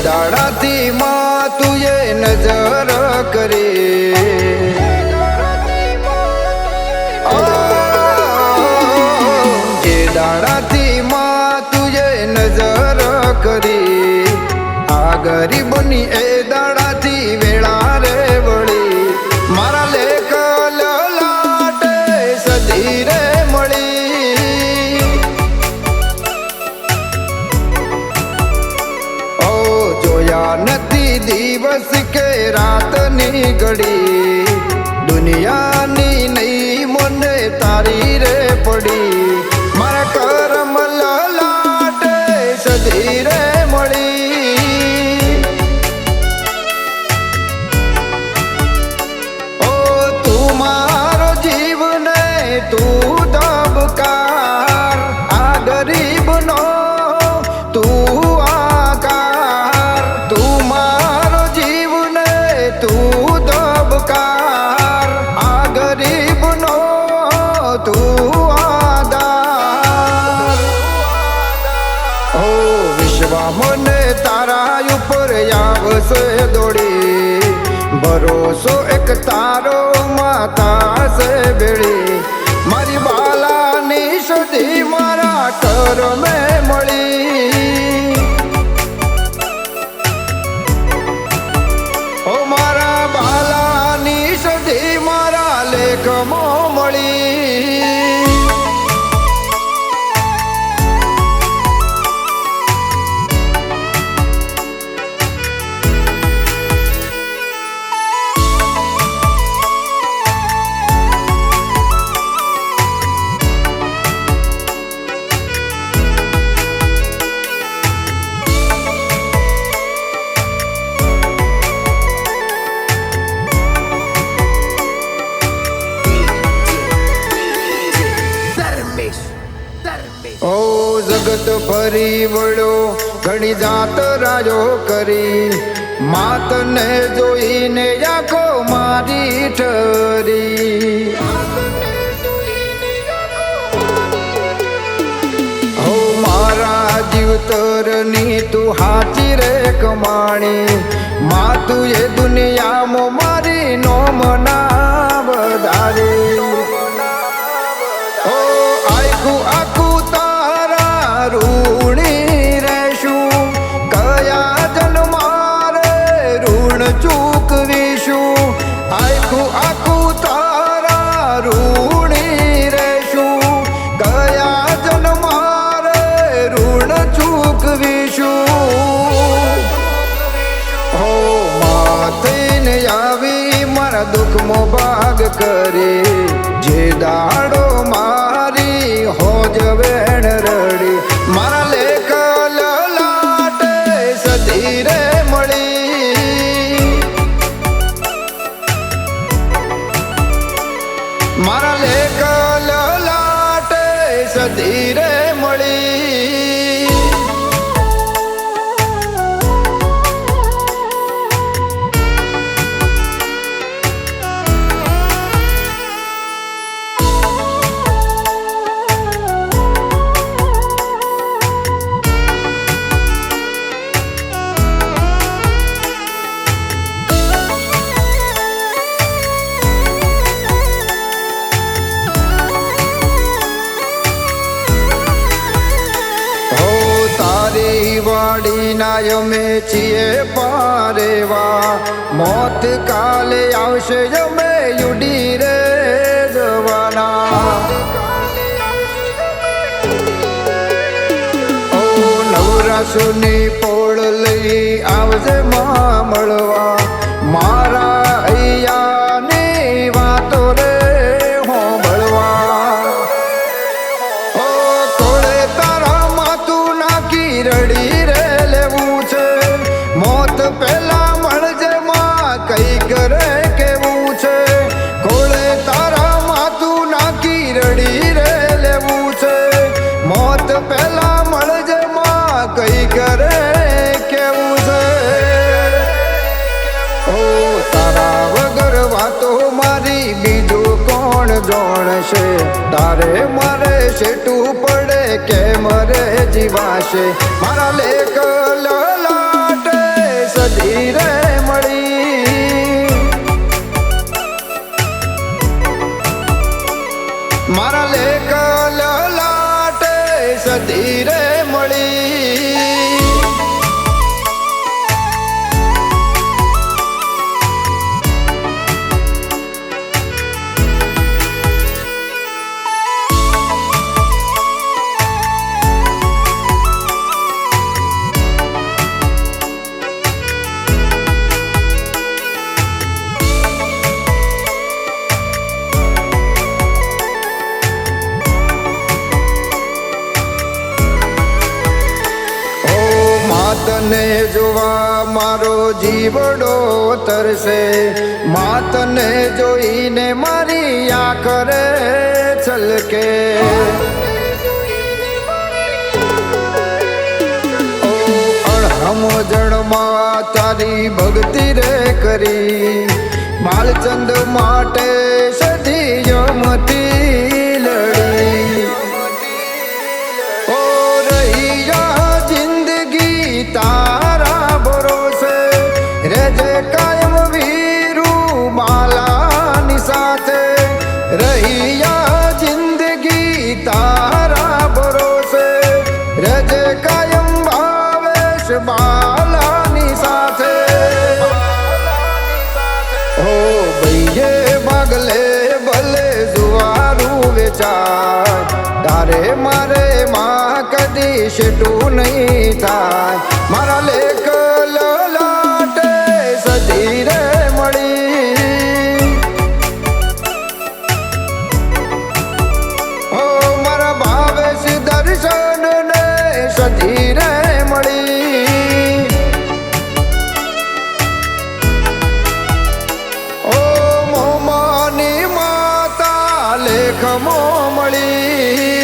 દાડાથી માં તુએ નજર કરી જે દાડાથી માં તુએ નજર કરી આ ગરીબની એ દાડાથી વેળા રે વળી મારા લેખ લલાટે સદી રે મળી ઓ જોયા નથી દિવસ કે રાતની ઘડી દુનિયાની નહીં મને તારી રે પડી મારા કરમ લલાટે સદી રે મળી ઓ તું મારો જીવ ને તું ધબકાર આ ગરીબનો તું આકાર તું મારો જીવ ને તું ધબકાર આ ગરીબનો તું આધાર ઓ વિશ્વા મને તારા ઉપર આવશે દોડી ભરોસો એક તારો માતા સે બેડી મારી બાલાની સુધી મારા કરમે મળી ઓ મારા બાલાની સુધી મારા લેખમાં મળી ઓ જગત ફરી વળ્યો ઘણી જાત રાજો કરી માતને જોઈને આંખો મારી ઠરી હો મારા જીવતરની તું હાચી રે કમાણી મા તું એ દુનિયામાં મારી નોમના વધારી ઓ આખું આખું તારા ઋણી રહેશું કયા જન્મારે ઋણ ચૂકવીશું આખું આખું તારા ઋણી રહેશું કયા જન્મારે ઋણ ચૂકવીશું હો માથઈને આવી મારા દુઃખમાં ભાગ કરી જે દાડો મારી હોજ વેણ રડી મારા લેખ લલાટે સદી રે મળી મારા લેખ લલાટે સદી રે મળી વાડીના અમે છીએ પારેવા મોત કાલે આવશે અમે યુડી રે જવાના ઓ નવરાસુની પોળ લઈ આવજે માં મળવા મારા અહીંયાની વાતો રે હોંભળવા ઓ કોળે તારા માતું નાખી રડી રે લેવું છે મોત પહેલા મળજે માં કઈ કરે કેવું છે કોળે તારા માતું નાખી રડી રે લેવું છે મોત પહેલા મળજે માં કઈ કરે કેવું છે ઓ તારા વગર વાતો મારી બીજું કોણ જોણશે તારે મારે શેટું પડે કે મરે જીવાશે મારા લેખ લલાટે સદી રે મળી. માતને જોવા મારો જીવડો તરસે, માતને જોઈને મારી આંખ રે છલકે. ઓ અણહમજણમાં તારી ભક્તિ રે કરી, બાલચંદ માટે સદીયમથી લડી. ઓ રૈયા જિંદગી તારા ભરોસે, રેજે કાયમ વીરુ માલાની સાથે. રૈયા જિંદગી તારા ભરોસે, રેજે કાયમ ભાવેશ બાલાની સાથે. હો ભૈયે ભાગલે ભલે જુવારું વેચાય, તારે મારે માં કદી શેટું નહીં થાય. મારા લેખ લલાટે સદી રે મળી. ઓ મારા ભાવેશ દર્શન ને સદી રે મળી. ઓ મોમાની માતા લેખમો મળી.